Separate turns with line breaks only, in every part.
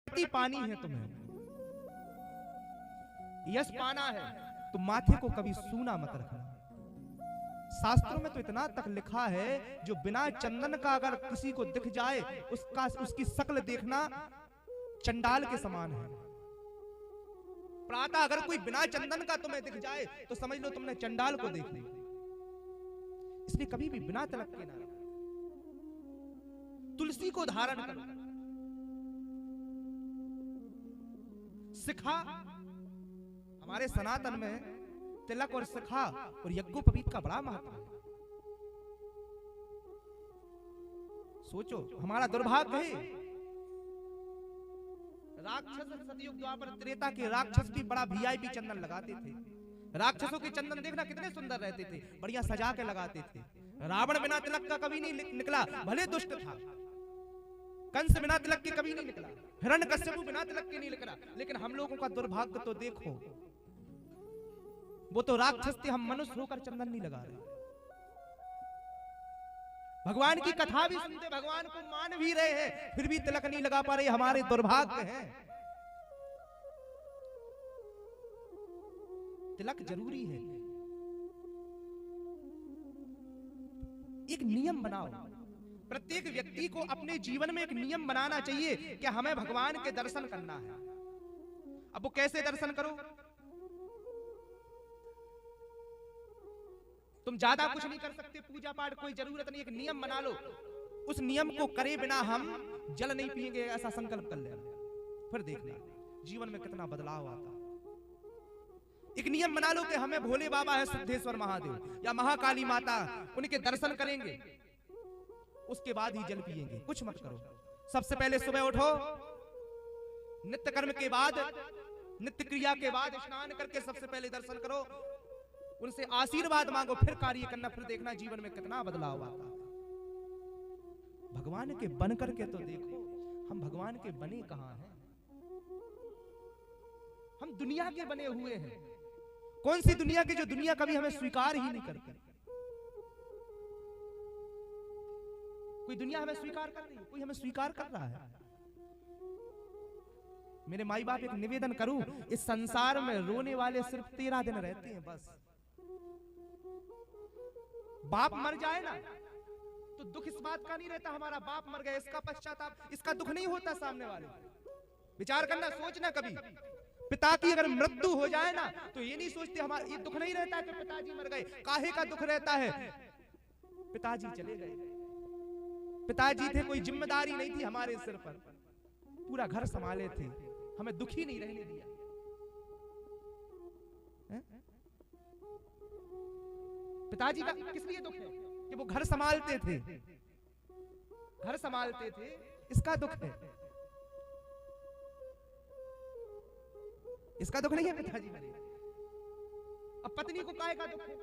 प्रगति पानी है, तुम्हें यश पाना है, तो माथे को कभी सूना मत रखना। शास्त्रों में तो इतना तक लिखा है, जो बिना चंदन का अगर किसी को दिख जाए, उसकी शक्ल देखना चंडाल के समान है। प्रातः अगर कोई बिना चंदन का तुम्हें दिख जाए तो समझ लो तुमने चंडाल को देख लिया। इसलिए कभी भी बिना तिलक के ना रहो। तुलसी को धारण करो। शिखा, हमारे सनातन में तिलक और शिखा और यज्ञोपवीत का बड़ा महत्व है। सोचो, हमारा दुर्भाग्य है, राक्षस सतयुग द्वापर त्रेता के राक्षस भी बड़ा वीआईपी चंदन लगाते थे। राक्षसों के चंदन देखना कितने सुंदर रहते थे, बढ़िया सजा के लगाते थे। रावण बिना तिलक का कभी नहीं निकला, भले दुष्ट था। कंस बिना तिलक के कभी नहीं निकला, हिरण्यकश्यप बिना तिलक के नहीं निकला। लेकिन हम लोगों का दुर्भाग्य तो देखो, वो तो राक्षस थे, हम मनुष्य होकर चंदन नहीं लगा रहे। भगवान की कथा भी सुनते, भगवान को मान भी रहे हैं, फिर भी तिलक नहीं लगा पा रहे। हमारे दुर्भाग्य है। तिलक जरूरी है। एक नियम बनाओ। प्रत्येक व्यक्ति को अपने जीवन में एक नियम बनाना चाहिए कि हमें भगवान के दर्शन करना है। अब वो कैसे दर्शन करो? तुम ज्यादा कुछ नहीं कर सकते, पूजा पाठ कोई जरूरत नहीं, एक नियम बना लो। उस नियम को करे बिना हम जल नहीं पिएंगे, ऐसा संकल्प कर लेना, फिर देखना जीवन में कितना बदलाव आता। एक नियम बना लो कि हमें भोले बाबा है, सिद्धेश्वर महादेव या महाकाली माता, उनके दर्शन करेंगे, उसके बाद ही जल पिएंगे। कुछ मत करो। सबसे पहले सुबह उठो, नित्य कर्म के बाद, नित्य क्रिया के बाद स्नान करके सबसे पहले दर्शन करो, उनसे आशीर्वाद मांगो, फिर कार्य करना, फिर देखना जीवन में कितना बदलाव आता। भगवान के बन करके तो देखो, हम भगवान के बने कहां हैं? हम दुनिया के बने हुए हैं। कौन सी दुनिया के? जो दुनिया कभी हमें स्वीकार ही नहीं करती। कोई दुनिया हमें स्वीकार कर रही है? कोई हमें स्वीकार कर रहा है? मेरे माई बाप, एक निवेदन करूं, इस संसार में रोने वाले सिर्फ 13 दिन रहते हैं बस। बाप मर जाए ना तो दुख इस बात का नहीं रहता हमारा बाप मर गया, इसका पश्चाताप, इसका दुख नहीं होता सामने वाले। विचार करना, सोचना कभी। पिता की अगर मृत्यु हो जाए ना तो ये नहीं सोचते, हमारा ये दुख नहीं रहता कि पिताजी मर गए। काहे का दुख रहता है? पिताजी चले गए। पिताजी थे, कोई जिम्मेदारी नहीं थी हमारे सिर पर, पूरा घर संभाले थे, हमें दुखी नहीं रहने दिया। पिताजी का किस लिए दुख है? कि वो घर संभालते थे, घर संभालते थे, इसका दुख है। इसका दुख नहीं है पिताजी मरे। अब पत्नी को काहे का दुख है?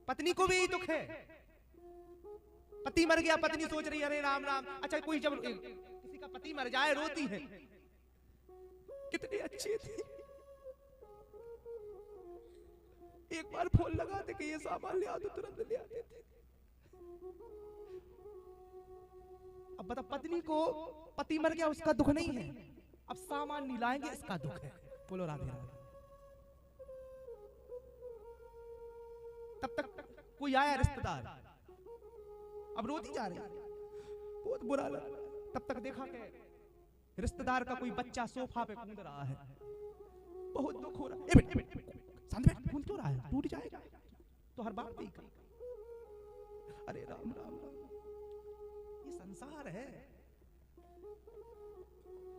पत्नी को भी यही दुख है। पति मर गया, पत्नी सोच रही है अरे राम राम। अच्छा, कोई जब किसी का पति मर जाए रोती है, कितने अच्छे थे, एक बार फोन लगाते कि ये सामान ले आओ तो तुरंत ले आते थे। अब बता, पत्नी को पति मर गया उसका दुख नहीं है, अब सामान नहीं लाएंगे इसका दुख है। बोलो राधे राधे। तब तक कोई आया रिश्तेदार, अब रोती जा रही, बहुत बुरा लगा। तब तक देखा कि रिश्तेदार का कोई बच्चा सोफा पे कूद रहा है, बहुत दुख हो रहा है। फूल क्यों रहा है? टूट जाएगा तो हर बात नहीं कर। अरे राम राम राम, ये संसार है।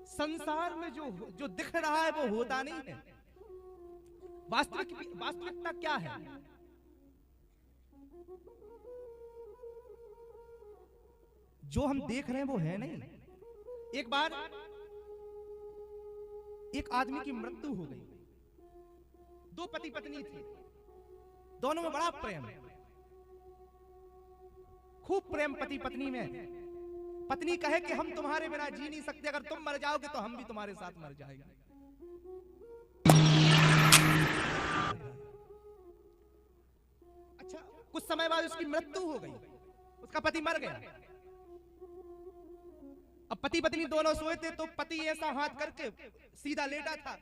संसार में जो दिख रहा है वो होता नहीं है। वास्तविकता क्या है? जो हम देख रहे हैं वो है नहीं। एक बार एक आदमी की मृत्यु हो गई, दो पति पत्नी थे, दोनों में बड़ा प्रेम, खूब प्रेम पति पत्नी में। पत्नी कहे कि हम तुम्हारे बिना जी नहीं सकते, अगर तुम मर जाओगे तो हम भी तुम्हारे साथ मर जाएंगे। अच्छा, कुछ समय बाद उसकी मृत्यु हो गई, उसका पति मर गया। अब पति पत्नी दोनों सोए थे, तो पति ऐसा हाथ करके सीधा लेटा था,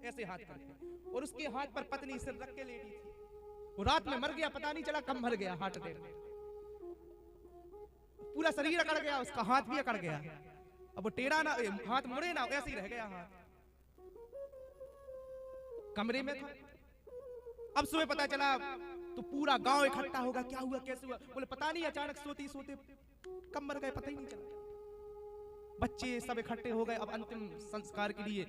ऐसे हाथ करके, और उसके हाथ पर पत्नी सिर रख के लेटी थी। वो रात में मर गया, पता नहीं चला कब मर गया, हार्ट अटैक में। पूरा शरीर अकड़ गया, उसका हाथ भी अकड़ गया। अब वो टेढ़ा ना, हाथ मुड़े ना, ऐसे ही रह गया हाथ। कमरे में था। अब सुबह पता चला तो पूरा गांव इकट्ठा होगा, क्या हुआ, कैसे हुआ? बोले पता नहीं, अचानक सोते सोते कब मर गए, पता ही नहीं चला। बच्चे सब इकट्ठे हो गए। अब अंतिम संस्कार के लिए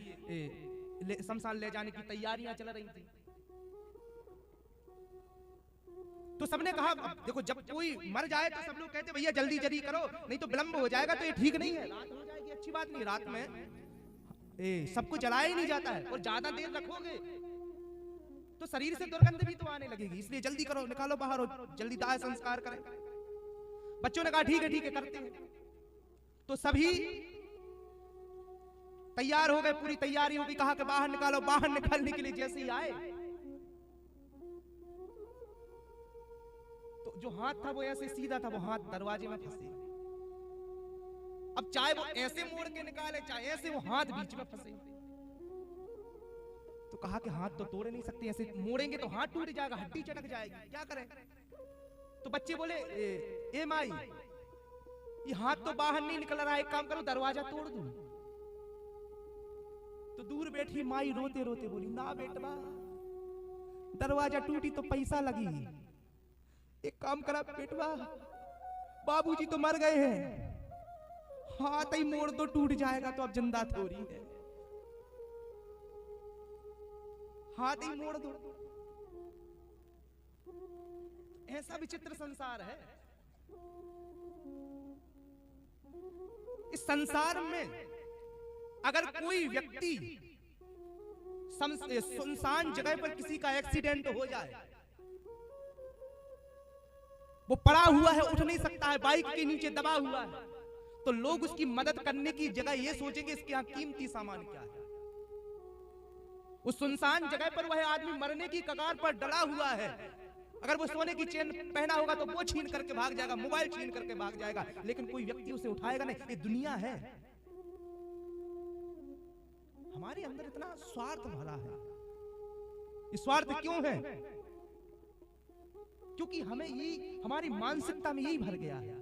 शमशान ले जाने की तैयारियां चल रही थी। तो सबने कहा, देखो जब कोई मर जाए तो सब लोग कहते भैया जल्दी जल्दी करो, नहीं तो विलंब हो जाएगा, तो ये ठीक नहीं है, रात हो जाएगी, अच्छी बात नहीं। रात में सबको जलाया ही नहीं जाता है, और ज्यादा देर रखोगे तो शरीर से दुर्गंध भी तो आने लगेगी, इसलिए जल्दी करो, निकालो बाहर और जल्दी दाह संस्कार करें। बच्चों ने कहा ठीक है करते हैं। तो सभी तैयार हो गए, पूरी तैयारी हो गई। कहा कि बाहर निकालो। बाहर निकालने के लिए जैसे ही आए तो जो हाथ था वो ऐसे सीधा था, वो हाथ दरवाजे में फंसे। अब चाहे वो ऐसे मोड़ के निकाले, चाहे ऐसे, वो हाथ बीच में फंसे। तो कहा कि हाथ तो तोड़ नहीं सकते, ऐसे मोड़ेंगे तो हाथ टूट जाएगा, हड्डी चटक जाएगी, क्या करें? तो बच्चे बोले ए माई, ये हाथ तो बाहर नहीं निकल रहा है, एक काम करो दरवाजा तोड़ दूं। तो दूर बैठी माई रोते रोते बोली, ना बेटवा, दरवाजा टूटी तो पैसा लगी, एक काम करा बेटवा, बाबूजी तो मर गए हैं, हाथ ही मोड़ दो, टूट जाएगा तो अब जिंदा थोड़ी है, हाथ ही मोड़ दो। ऐसा विचित्र संसार है। इस संसार में अगर कोई व्यक्ति सुनसान जगह पर किसी का एक्सीडेंट हो जाए, वो पड़ा हुआ है, उठ नहीं सकता है, बाइक के नीचे दबा हुआ है, तो लोग उसकी मदद करने की जगह ये सोचेंगे इसके यहाँ कीमती सामान क्या है। उस सुनसान जगह पर वह आदमी मरने की कगार पर डरा हुआ है, अगर वो सोने की चेन पहना होगा तो वो छीन करके भाग जाएगा, मोबाइल छीन करके भाग जाएगा, लेकिन कोई व्यक्ति उसे उठाएगा नहीं। ये दुनिया है। हमारे अंदर इतना स्वार्थ भरा है। ये स्वार्थ क्यों है? क्योंकि हमें यही, हमारी मानसिकता में यही भर गया है।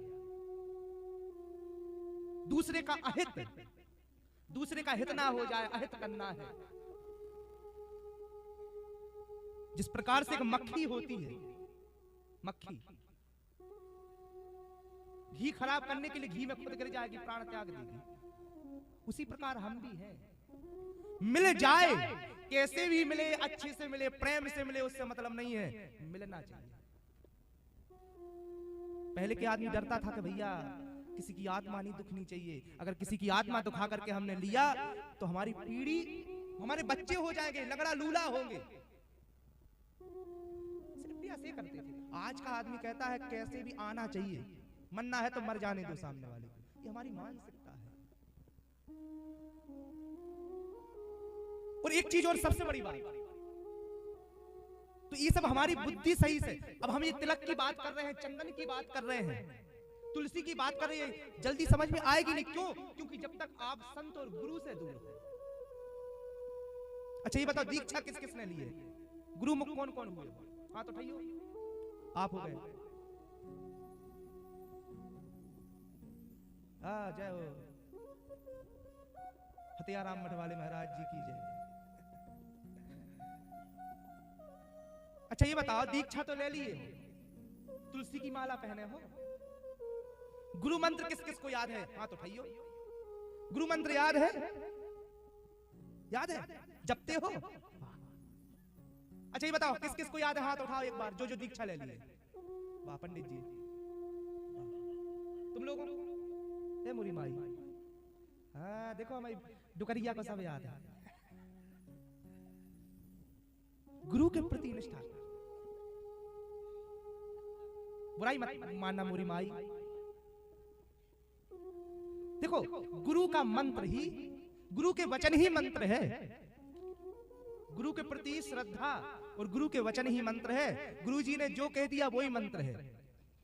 दूसरे का अहित, दूसरे का हित ना हो जाए, अहित करना है। जिस प्रकार से एक मक्खी होती है, मक्खी घी खराब करने के लिए घी में खुद गिर जाएगी, प्राण त्याग देगी, उसी प्रकार हम भी हैं। मिल जाए, कैसे भी मिले, अच्छे से मिले, प्रेम से मिले, उससे मतलब नहीं है, मिलना चाहिए। पहले के आदमी डरता था कि भैया किसी की आत्मा नहीं दुखनी चाहिए, अगर किसी की आत्मा दुखा करके हमने लिया तो हमारी पीढ़ी, हमारे बच्चे हो जाएंगे, लगड़ा लूला होंगे, ऐसे करते थे। आज का आदमी कहता है कैसे भी आना चाहिए, मरना है तो मर जाने दो सामने वाले को। ये हमारी मानसिकता है। और एक चीज और सबसे बड़ी बात, तो ये सब हमारी बुद्धि सही से। अब हम ये तिलक की बात कर रहे हैं, चंदन की बात कर रहे हैं, तुलसी की बात कर रहे हैं, जल्दी समझ में आएगी नहीं। क्यों? क्योंकि जब तक आप संत और गुरु से दूर हैं। अच्छा ये बताओ, दीक्षा किस किसने ली है? गुरु मुख कौन कौन हुए? हाथ उठाइयो। आप हो गए। जय हो। हथियाराम मठ वाले महाराज जी की जय। अच्छा ये बताओ, दीक्षा तो ले लिए, तुलसी की माला पहने हो, गुरु मंत्र किस किस को याद है? हाथ उठाइयो। गुरु मंत्र याद है? याद है? जपते हो? अच्छा ये बताओ, किस किस को याद है? हाथ उठाओ एक बार, जो जो दीक्षा ले लिए। वाह पंडित जी, तुम लोगों को मुरी माई, हाँ देखो हमारी डुकरिया को सब याद है। गुरु के प्रति निष्ठा, बुराई मत मानना मोरी माई। देखो गुरु का मंत्र ही, गुरु के वचन ही मंत्र है। गुरु के प्रति श्रद्धा और गुरु के वचन ही मंत्र है। गुरु जी ने जो कह दिया वही मंत्र है।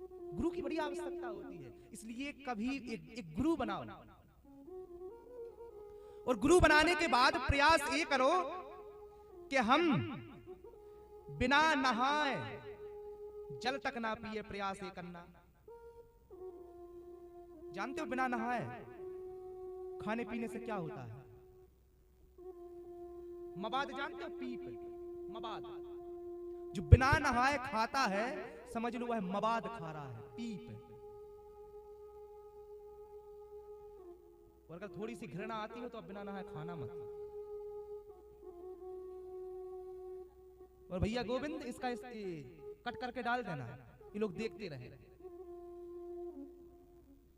गुरु की बड़ी आवश्यकता होती है, इसलिए कभी एक गुरु बनाओ, और गुरु बनाने के बाद प्रयास ये करो कि हम बिना नहाए जल तक ना पिए, प्रयास ये करना। जानते हो बिना नहाए खाने पीने से क्या होता है? मवाद जानते हो? पीप, मवाद। जो बिना नहाए खाता है समझ लो वह मवाद खा रहा है, पीप। और अगर थोड़ी सी घृणा आती हो तो अब बिना नहाए खाना मत। और भैया गोविंद इसका कट करके डाल देना, ये लोग देखते रहे।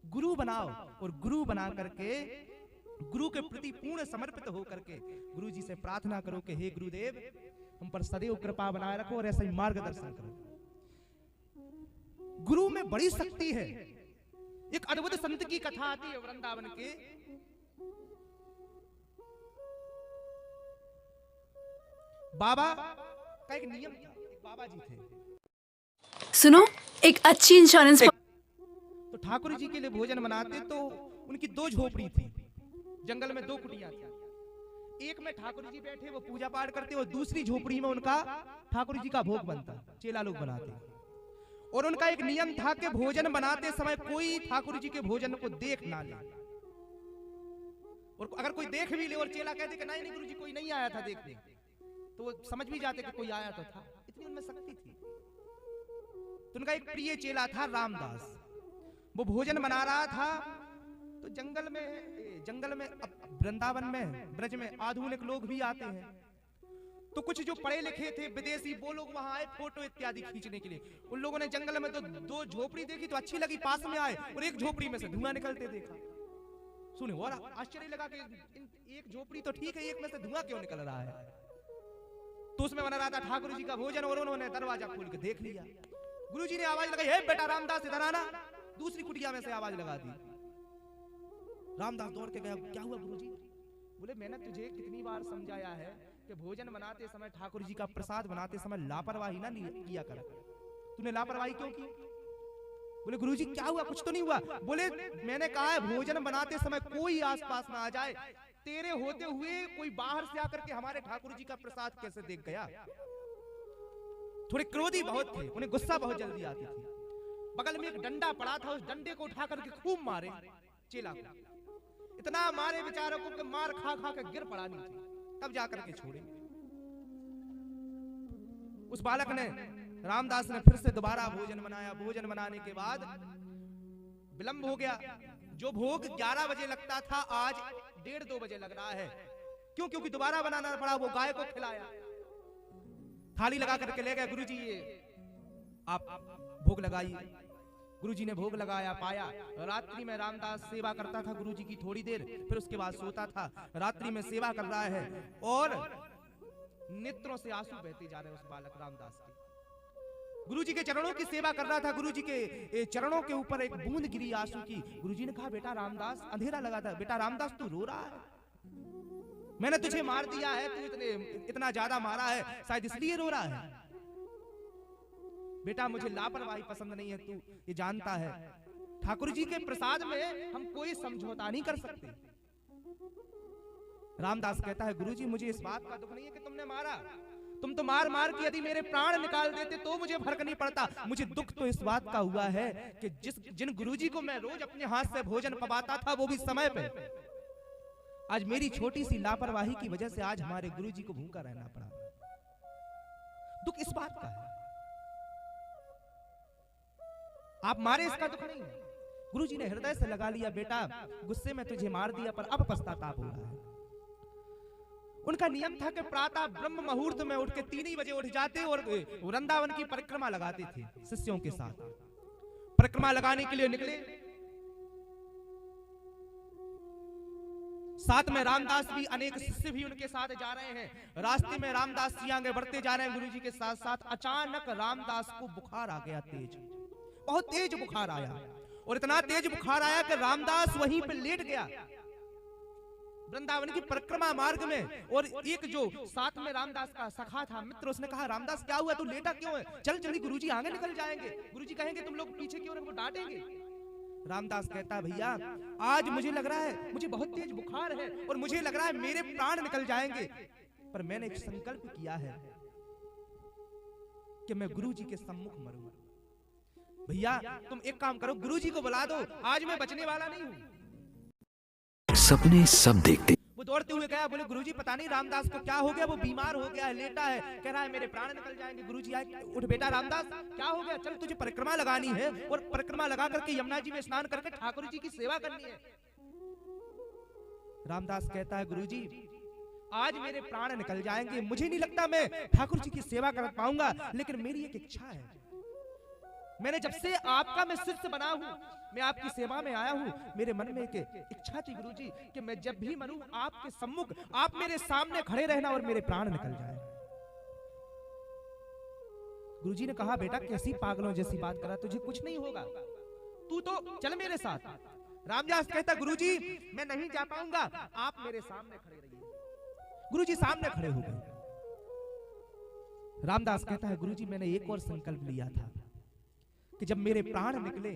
गुरु बनाओ और गुरु बना करके गुरु के प्रति पूर्ण समर्पित हो करके गुरु जी से प्रार्थना करो कि हे गुरुदेव हम पर सदैव कृपा बनाए रखो और ऐसा ही मार्गदर्शन करो। गुरु में बड़ी शक्ति है। एक अद्भुत संत की कथा आती है वृंदावन के। बाबा का एक नियम था। एक बाबा जी थे।
सुनो, एक अच्छी इंश्योरेंस
तो ठाकुर जी के लिए भोजन बनाते तो उनकी दो झोपड़ी थी, जंगल में दो कुटिया थी। एक में ठाकुर जी बैठे वो पूजा पाठ करते और दूसरी झोपड़ी में उनका ठाकुर जी का भोग बनता, चेला लोग बनाते। और उनका एक नियम था कि भोजन बनाते समय कोई ठाकुर जी के भोजन को देख ना ले। और अगर कोई देख भी ले और चेला कहते कि नहीं गुरु जी कोई नहीं आया था देखने, तो वो समझ भी जाते कि कोई आया तो था। इतनी उनमें शक्ति थी। तो उनका एक प्रिय चेला था रामदास। वो भोजन बना रहा था तो जंगल में वृंदावन में ब्रज में आधुनिक लोग भी आते हैं। तो कुछ जो पढ़े लिखे थे विदेशी वो लोग वहां आए फोटो इत्यादि खींचने के लिए। उन लोगों ने जंगल में तो दो झोपड़ी देखी तो अच्छी लगी, पास में आए और एक झोपड़ी में से धुआं निकलते देखा। सुने और आश्चर्य लगा कि एक झोपड़ी तो ठीक है, एक में से धुआं क्यों निकल रहा है? तो उसमें बना रहा था ठाकुर जी का भोजन और उन्होंने दरवाजा खोल के देख लिया। गुरुजी ने आवाज लगाई, हे बेटा रामदास इधर आना। दूसरी कुटिया में से आवाज लगा दी। रामदास दौड़ के गया, क्या हुआ गुरुजी? बोले मैंने तुझे कितनी बार समझाया है कि भोजन बनाते समय ठाकुर जी का प्रसाद बनाते समय लापरवाही ना किया कर। तूने लापरवाही क्यों की? बोले गुरुजी क्या हुआ? कुछ तो नहीं हुआ। बोले मैंने कहा है भोजन बनाते समय कोई आसपास ना आ जाए। तेरे होते हुए कोई बाहर से आकर के हमारे ठाकुर जी का प्रसाद कैसे देख गया? थोड़े क्रोधी बहुत थे, उन्हें गुस्सा बहुत जल्दी आती थी। बगल में एक डंडा पड़ा था, उस डंडे को उठा करके खूब मारे चेला को। इतना मारे बेचारों को कि मार खा खा के गिर पड़ा नीचे, तब जाकर के छोड़े। उस बालक ने रामदास ने फिर से दोबारा भोजन बनाया। भोजन बनाने के बाद विलंब हो गया। जो भोग 11 बजे लगता था आज 1:30-2 बजे लग रहा है। क्यों? क्योंकि दोबारा बनाना पड़ा। वो गाय को खिलाया, थाली लगा करके ले गए। गुरुजी ये आप भोग लगाइए। गुरुजी ने भोग लगाया, पाया। रात्रि में रामदास सेवा करता था गुरुजी की थोड़ी देर, फिर उसके बाद सोता था। रात्रि में सेवा कर रहा है और नेत्रों से आंसू बहते जा रहे हैं उस बालक रामदास के। गुरुजी के चरणों की सेवा कर रहा था। गुरुजी के चरणों के ऊपर एक बूंद गिरी आंसू की। गुरुजी ने कहा बेटा रामदास, अंधेरा लगा था, बेटा रामदास तू रो रहा है? मैंने तुझे मार दिया है, तू इतना ज्यादा मारा है, शायद इसलिए रो रहा है। बेटा मुझे लापरवाही पसंद नहीं है, तू ये जानता है। ठाकुर जी के प्रसाद में हम कोई समझौता नहीं कर सकते। रामदास कहता है गुरुजी मुझे इस बात का दुख नहीं है कि तुमने मारा। तुम तो मार मार के यदि मेरे प्राण निकाल देते तो मुझे फर्क नहीं पड़ता। मुझे दुख तो इस बात का हुआ है कि जिन गुरुजी को मैं रोज अपने हाथ से भोजन पवाता था वो भी समय पे, आज मेरी छोटी सी लापरवाही की वजह से आज हमारे गुरुजी को भूखा रहना पड़ा। दुख इस बात का है। आप मारे इसका दुख नहीं है। गुरुजी ने हृदय से लगा लिया, बेटा गुस्से में तुझे मार दिया पर अब पछताताप हो रहा है। उनका नियम था कि प्रातः ब्रह्म मुहूर्त में उठ के 3 ही बजे उठ जाते और वृंदावन की परिक्रमा लगाते थे। शिष्यों के साथ परिक्रमा लगाने के लिए निकले। साथ में रामदास भी, अनेक शिष्य भी उनके साथ जा रहे हैं। रास्ते में रामदास जी आगे बढ़ते जा रहे हैं गुरुजी के साथ साथ। अचानक रामदास को बुखार आ गया, तेज, बहुत तेज बुखार आया। और इतना तेज बुखार आया कि रामदास वहीं पर लेट गया वृंदावन की परिक्रमा मार्ग में। और एक जो साथ में रामदास का सखा था, मित्र, उसने कहा रामदास क्या हुआ, तू लेटा क्यों है? चल जल्दी गुरुजी आगे निकल जाएंगे, गुरुजी कहेंगे तुम लोग पीछे क्यों, उनको डांटेंगे। रामदास कहता है भैया आज मुझे लग रहा है मुझे बहुत तेज बुखार है और मुझे लग रहा है मेरे प्राण निकल जाएंगे, पर मैंने एक संकल्प किया है कि मैं गुरुजी के सम्मुख मरूंगा। भैया तुम एक काम करो, गुरुजी को बुला दो, आज मैं बचने वाला नहीं हूं।
सपने सब देखते।
वो दौड़ते हुए गया, बोले गुरुजी पता नहीं रामदास को क्या हो गया, वो बीमार हो गया है, लेटा है, कह रहा है मेरे प्राण निकल जाएंगे। गुरुजी आए, उठ बेटा रामदास क्या हो गया, चल तुझे परिक्रमा लगानी है और परिक्रमा लगा करके यमुना जी में स्नान करके ठाकुर जी की सेवा करनी है। रामदास कहता है गुरुजी आज मेरे प्राण निकल जाएंगे, मुझे नहीं लगता मैं ठाकुर जी की सेवा कर पाऊंगा, लेकिन मेरी एक इच्छा है। मैंने जब से आपका मैं शिष्य बना हूं, मैं आपकी सेवा में आया हूं, मेरे मन में एक इच्छा थी गुरुजी कि मैं जब भी मरूं आपके सम्मुख आप मेरे सामने खड़े रहना और मेरे प्राण निकल जाए। गुरुजी ने कहा बेटा कैसी पागलों जैसी बात करा, तुझे कुछ नहीं होगा, तू तो चल मेरे साथ। रामदास कहता गुरुजी मैं नहीं जा पाऊंगा, आप मेरे सामने खड़े रहिए। गुरुजी सामने खड़े हो गए। रामदास कहता है गुरुजी मैंने एक और संकल्प लिया था कि जब मेरे प्राण निकले,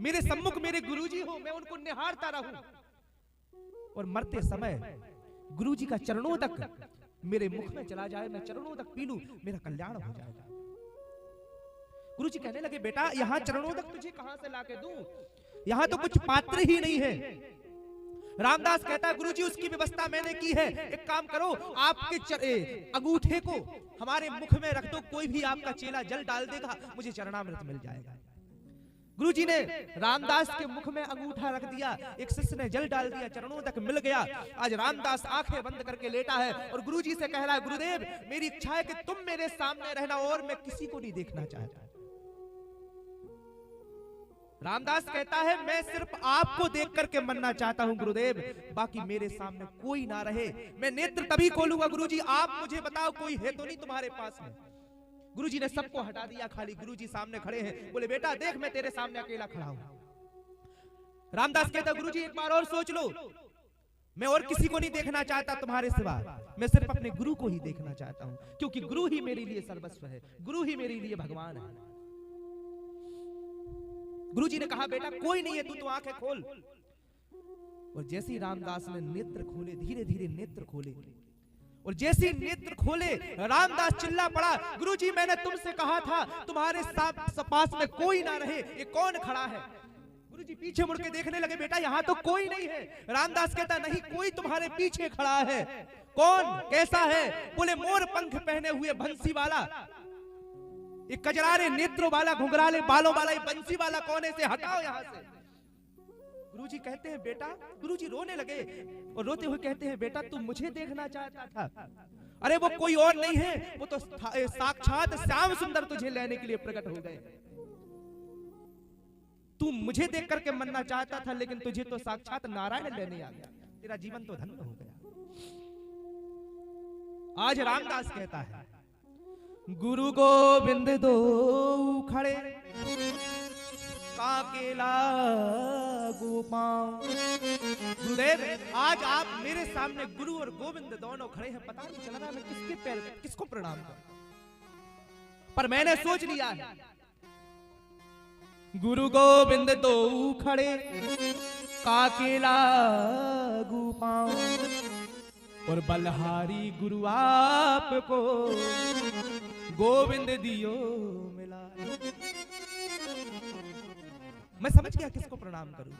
मेरे सम्मुख मेरे गुरुजी हो, मैं उनको निहारता रहूं और मरते समय गुरुजी का चरणों तक मेरे मुख में चला जाए, मैं चरणों तक पी लूं, मेरा कल्याण हो जाएगा। गुरुजी कहने लगे बेटा यहां चरणों तक तुझे कहां से लाके दूं, यहां तो कुछ पात्र ही नहीं है। रामदास कहता है गुरुजी उसकी व्यवस्था मैंने की है, एक काम करो आपके अंगूठे को हमारे मुख में रख दो, कोई भी आपका चेला जल डाल देगा मुझे चरणामृत मिल जाएगा। गुरुजी ने रामदास के मुख में अंगूठा रख दिया, एक शिष्य ने जल डाल दिया, चरणों तक मिल गया। आज रामदास आंखें बंद करके लेटा है और गुरुजी से कह रहा है गुरुदेव मेरी इच्छा है कि तुम मेरे सामने रहना और मैं किसी को नहीं देखना चाहता। रामदास कहता है मैं सिर्फ आपको देख करके मरना चाहता हूं गुरुदेव, बाकी मेरे सामने कोई ना रहे, मैं नेत्र तभी खोलूंगा। गुरुजी आप मुझे बताओ कोई है तो नहीं तुम्हारे पास में। गुरुजी ने सबको हटा दिया, खाली गुरुजी सामने खड़े हैं। बोले बेटा देख मैं तेरे सामने अकेला खड़ा हूं। रामदास कहता गुरुजी एक बार और सोच लो, मैं और किसी को नहीं देखना चाहता तुम्हारे सिवा, मैं सिर्फ अपने गुरु को ही देखना चाहता हूं, क्योंकि गुरु ही मेरे लिए सर्वस्व है, गुरु ही मेरे लिए भगवान है। गुरुजी ने कहा बेटा कोई नहीं है, तू तो आंखें खोल। और जैसे ही रामदास ने नेत्र खोले, धीरे धीरे नेत्र खोले, और जैसे ही नेत्र खोले रामदास चिल्ला पड़ा गुरुजी मैंने तुमसे कहा था तुम्हारे पास में कोई ना रहे, ये कौन खड़ा है। गुरुजी पीछे मुड़ के देखने लगे, बेटा यहाँ तो कोई नहीं है। रामदास कहता नहीं कोई तुम्हारे पीछे खड़ा है। कौन, कैसा है? बोले मोर पंख पहने हुए बंसी वाला, एक कजरारे नेत्रों वाला, घुंघराले बालों वाला, ये बंसी वाला कौन है, से हटाओ यहाँ से। गुरुजी कहते हैं बेटा, गुरुजी रोने लगे और रोते हुए कहते हैं बेटा तू मुझे देखना चाहता था, अरे वो कोई और नहीं है, वो तो साक्षात श्याम सुंदर तुझे लेने के लिए प्रकट हो गए। तू मुझे देख करके मरना चाहता था, लेकिन तुझे तो साक्षात नारायण लेने आ गया, तेरा जीवन तो धन्य हो गया। आज रामदास कहता है गुरु गोविंद दो खड़े काकेला गोपाल। गुरुदेव आज आप मेरे सामने गुरु और गोविंद दोनों खड़े हैं, पता नहीं चल रहा मैं किसके पैर किसको प्रणाम करूं, पर मैंने सोच लिया है गुरु गोविंद दो खड़े काकेला गोपाल, और बलहारी गुरु आपको गोविंद दियो मिला। मैं समझ गया किसको प्रणाम करूं।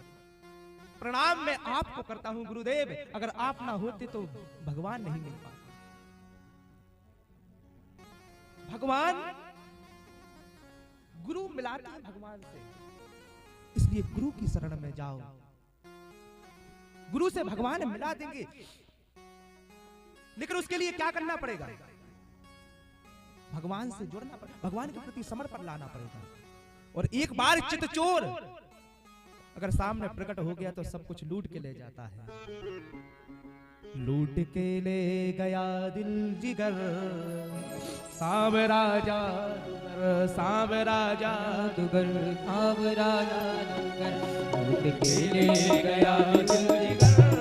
प्रणाम मैं आपको करता हूं गुरुदेव, अगर आप ना होते तो भगवान नहीं मिल पाता। भगवान गुरु मिलाते हैं भगवान से, इसलिए गुरु की शरण में जाओ, गुरु से भगवान मिला देंगे। लेकिन उसके लिए क्या करना पड़ेगा? भगवान से जुड़ना पड़ेगा, भगवान के प्रति समर्पण लाना पड़ेगा। और एक बार चितचोर अगर सामने प्रकट हो गया तो सब कुछ लूट के ले जाता है। लूट के ले गया दिल जिगर, सांवरा जादूगर, सांवरा जादूगर, सांवरा जादूगर, लूट के ले गया दिल जिगर,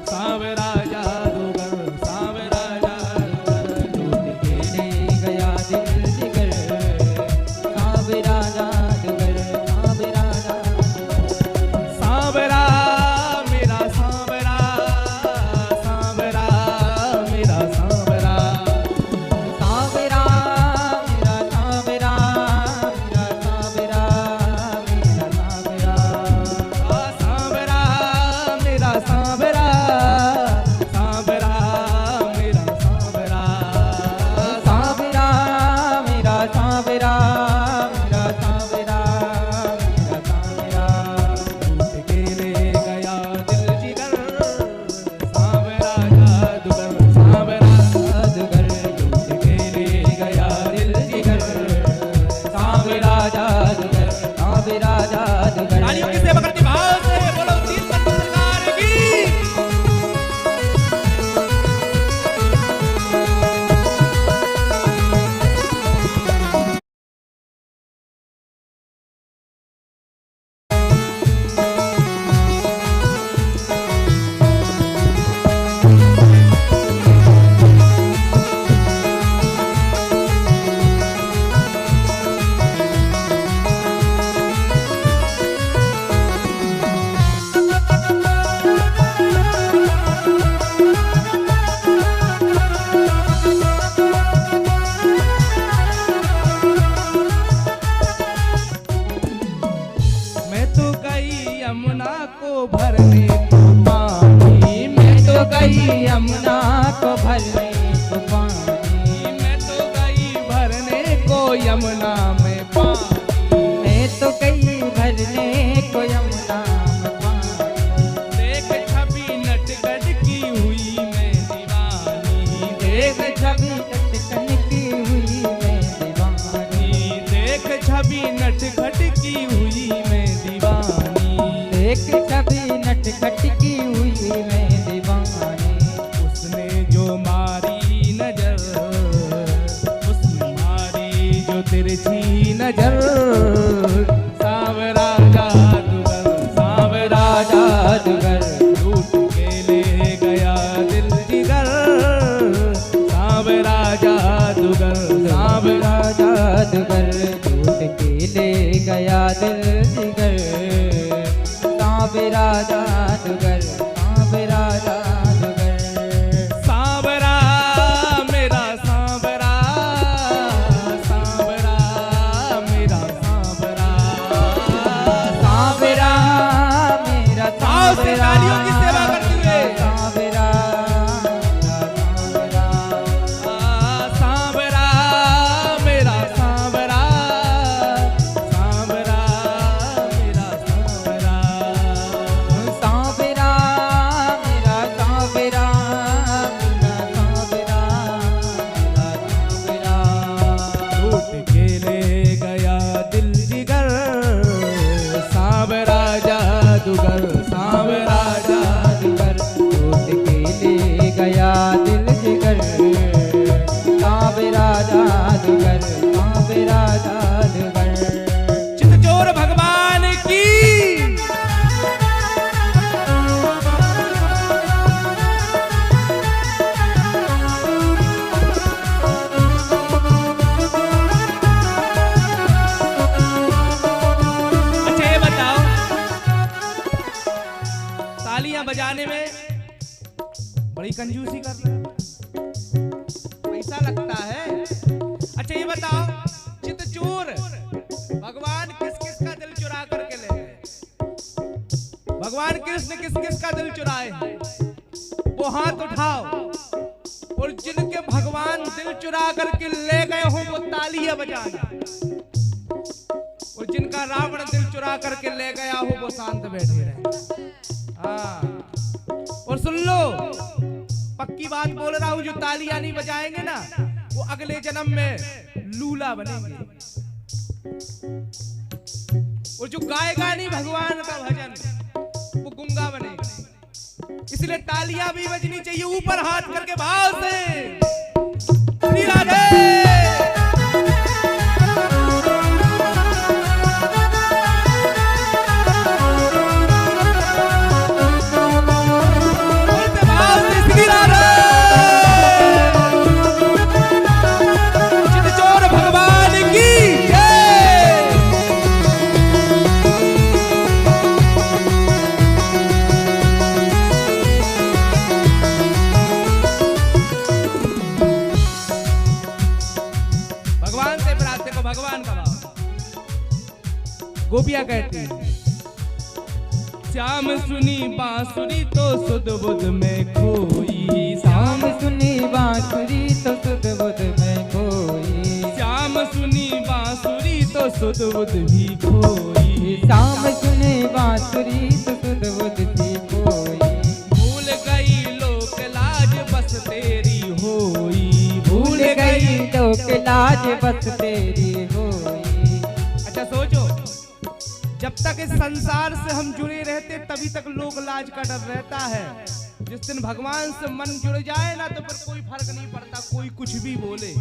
सांवरा जादूगर, सांवरा जादूगर, लूट के ले गया दिल जिगर, सांवरा जादूगर, सांवरा जादूगर।
एक छवि नटखट की हुई मैं दीवानी।
उसने जो मारी नजर, उसने मारी जो तिरछी नजर, सांवरा जादूगर, सांवरा
जादूगर
लूट के ले गया दिल जिगर, सांवरा जादूगर, सांवरा
जादूगर लूट के ले गया दिल जिगर, सांवरा जादूगर, सांवरा जादूगर।
सांवरा मेरा सांवरा, सांवरा मेरा सांवरा,
सांवरा मेरा
आओ से तालियों की सेवा करते हुए।
सांवरा मेरा सांवरा,
सांवरा मेरा सांवरा, सांवरा मेरा सांवरा,
सांवरा मेरा सांवरा, मेरा सांवरा,
लूट के ले गया दिल जिगर, सांवरा जादूगर, सांवरा
जादूगर लूट के ले गया दिल जिगर, सांवरा जादूगर, सांवरा जादूगर।
चितचोर भगवान की। अच्छा ये बताओ, तालियां बजाने में बड़ी कंजूसी करते हैं, पैसा लगता है। अच्छा ये बताओ, चितचोर भगवान किस किस का दिल चुरा करके ले गए? भगवान कृष्ण किस किस का दिल चुराए हैं? वो हाथ उठाओ, और जिनके भगवान दिल चुरा करके ले गए हो वो तालियां बजाना, और जिनका रावण दिल चुरा करके ले गया हो वो शांत बैठे रहे। हाँ, और सुन लो, पक्की बात बोल रहा हूं, जो तालियां नहीं बजाएंगे ना वो अगले जन्म में लूला बनेंगे, और जो गाएगा नहीं भगवान का भजन वो गुंगा बनेगा। इसलिए तालियां भी बजनी चाहिए, ऊपर हाथ करके भाव से श्री राधे। चितचोर भगवान की जय। भगवान से प्रार्थना को भगवान का भाव। गोपियां कहती हैं, श्याम सुनी बांसुरी तो सुध बुध में खोई,
श्याम सुनी बांसुरी तो सुध बुध में खोई,
श्याम सुनी बांसुरी तो सुध बुध भी खोई,
श्याम सुनी बांसुरी तो सुध बुध भी खोई,
भूल गई लोक लाज बस तेरी होई,
भूल गई लोक लाज बस तेरी होई।
अच्छा सोचो, जब तक इस संसार से हम जुड़े रहते तभी तक लोक लाज का डर रहता है। जिस दिन भगवान से मन जुड़ जाए ना तो फिर कोई फर्क नहीं पड़ता, कोई कुछ भी बोले।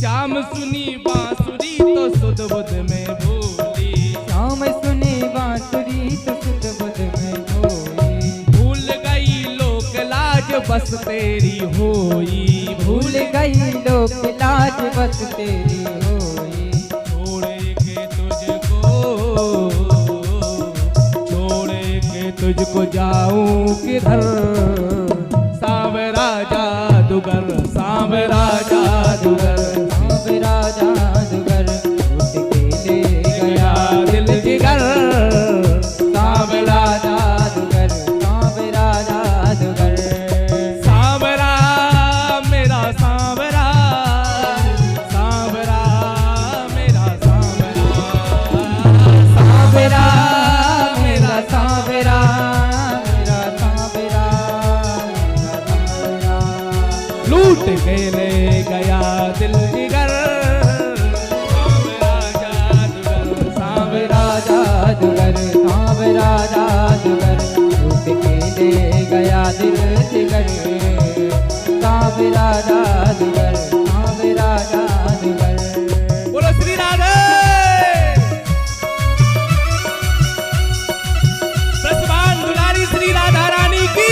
श्याम सुनी बांसुरी तो सुध बुध में भूली,
श्याम सुनी बांसुरी तो सुध बुध में खोई,
भूल गई लोक लाज बस तेरी होई,
भूल गई लोक लाज बस तेरी होई,
छोड़ के तुझको, छोड़ के तुझको जाऊं किधर, सांवरा जादूगर, सांवरा जादूगर,
सांवरा जादूगर लूट के ले गया
दिल जिगर,
सांवरा जादूगर, सांवरा जादूगर।
सांवरा मेरा सांवरा, सांवरा मेरा सांवरा,
सांवरा मेरा सांवरा, मेरा सांवरा, मेरा सांवरा।
लूट के ले गया दिल जिगर, सांवरा जादूगर, सांवरा
सांवरा जादूगर सांवरा जादूगर लूट के ले गया दिल जिगर सांवरा जादूगर सांवरा जादूगर
बोलो श्री राधे प्रसवान दुलारी श्री राधा रानी की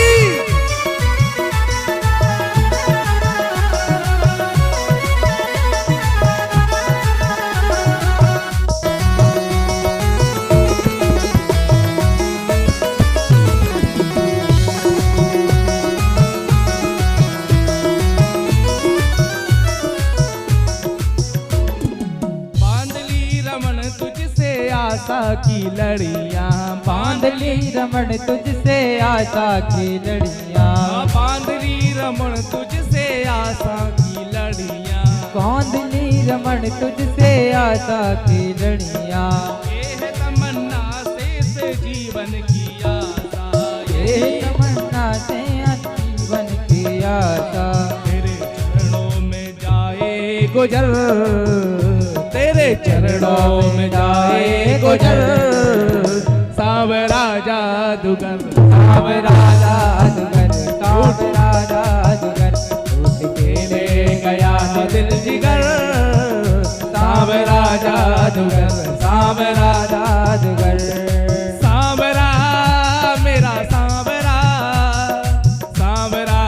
आशा की लड़ियां
बांध ली रमण तुझसे आशा की लड़ियां
बांध ली रमण तुझसे आशा की लड़ियां
बांध ली रमण तुझसे आशा की लड़ियां
ये है तमन्ना से जीवन की आशा
ये तमन्ना से जीवन की आशा
तेरे चरणों में जाए गुजर तेरे चरणों में जाए गुजर सांवरा जादूगर
सांवरा जादूगर सांवरा जादूगर लूट के ले
गया दिल जिगर सांवरा जादूगर
सांवरा जादूगर
सांवरा मेरा सांवरा सांवरा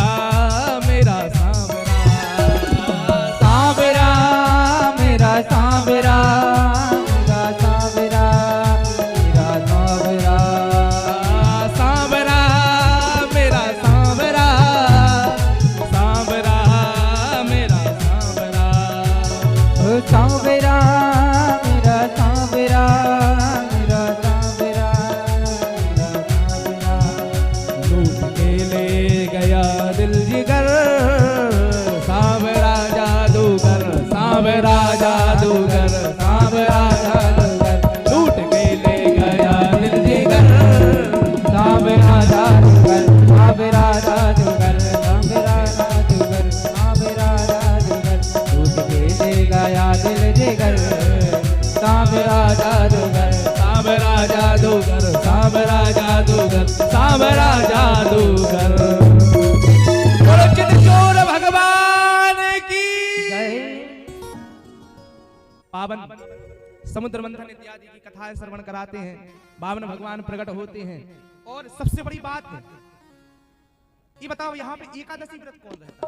मेरा सांवरा
सांवरा मेरा सांवरा मेरा सांवरा मेरा सांवरा
सांवरा मेरा सांवरा सांवरा मेरा सांवरा
ओ सांवरा मेरा सांवरा मेरा सांवरा मेरा सांवरा
लूट के ले गया दिल जिगर सांवरा जादूगर सांवरा जादूगर सांवरा जादूगर लूट के ले गया दिल जिगर
सांवरा जादूगर सांवरा जादूगर सांवरा जादूगर सांवरा जादूगर लूट के ले गया दिल जिगर सांवरा जादूगर
सांवरा जादूगर सांवरा जादूगर सांवरा जादूगर बोलो चितचोर भगवान की
जय
पावन समुद्र मंथन इत्यादि की कथाएं श्रवण कराते हैं पावन भगवान प्रकट होते हैं और सबसे बड़ी बात है ये बताओ यहाँ पे एकादशी व्रत कौन रहता है